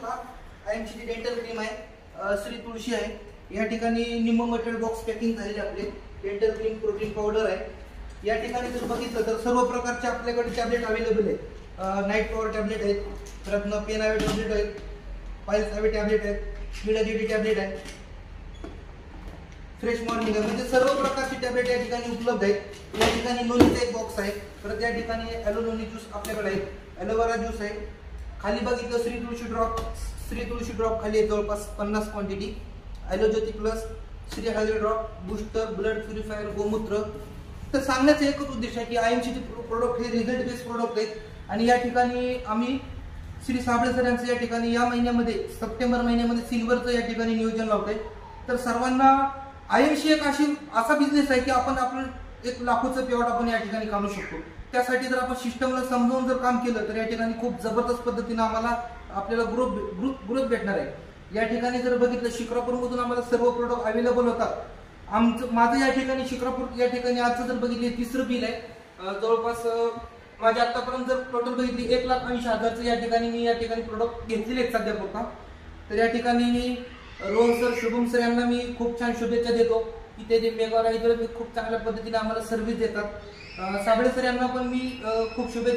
शकता आयएमची dental cream आहे, श्री तुळशी आहे। या ठिकाणी निम्म मटेरियल बॉक्स पॅकिंग झालेले आपले डेंटल क्रीम प्रोटीन पावडर आहे। या ठिकाणी जर बघितलं तर सर्व प्रकारचे आपल्याकडे टॅबलेट अवेलेबल आहेत। नाईट पॉवर टॅबलेट आहेत, रत्न पेन आवे टॅबलेट आहेत, पाइल्स आवे टॅबलेट आहेत, मिडाजीडी टॅबलेट आहे, फ्रेश मॉर्निंग आहे, म्हणजे सर्व प्रकारचे टॅबलेट या ठिकाणी उपलब्ध आहेत। या ठिकाणी लोणीचा एक बॉक्स आहे, परत या ठिकाणी ॲलो लोणी ज्यूस आपल्याकडे आहे, ॲलोवेरा ज्यूस आहे। खाली बघितलं श्री तुळशी ड्रॉप खाली आहे जवळपास 50 क्वांटिटी, ॲलोज्योती प्लस, श्री हळदी ड्रॉप, बूस्टर, ब्लड प्युरिफायर, गोमूत्र। तर सांगण्याचा एकच उद्देश आहे की आयएमची प्रोडक्ट हे रिझल्ट बेस्ड प्रोडक्ट आहेत आणि या ठिकाणी आम्ही श्री साबळे सर यांचं या ठिकाणी या महिन्यामध्ये सप्टेंबर महिन्यामध्ये सिल्वरचं या ठिकाणी नियोजन लावतोय। तर सर्वांना आयएमशी एक असा बिझनेस आहे की आपण एक लाखोचं पेआउट आपण या ठिकाणी काढू शकतो। त्यासाठी जर आपण सिस्टमला समजावून जर काम केलं तर या ठिकाणी खूप जबरदस्त पद्धतीने आपल्याला ग्रोथ भेटणार आहे। या ठिकाणी जर बघितलं शिक्रापूरमधून आम्हाला सर्व प्रोडक्ट अवेलेबल होतात। माझं या ठिकाणी शिक्रापूर या ठिकाणी आजचं जर बघितले तिसरं बिल आहे, जवळपास माझ्या आतापर्यंत जर टोटल बघितली 1,80,000चं या ठिकाणी मी या ठिकाणी प्रोडक्ट घेतलेले आहेत सध्या पुरता। तर या ठिकाणी मी रोहन सर, शुभम सर यांना मी खूप छान शुभेच्छा देतो की ते जे मेगा रायडर खूप चांगल्या पद्धतीने आम्हाला सर्व्हिस देतात। साबळे सर यांना पण मी खूप शुभेच्छा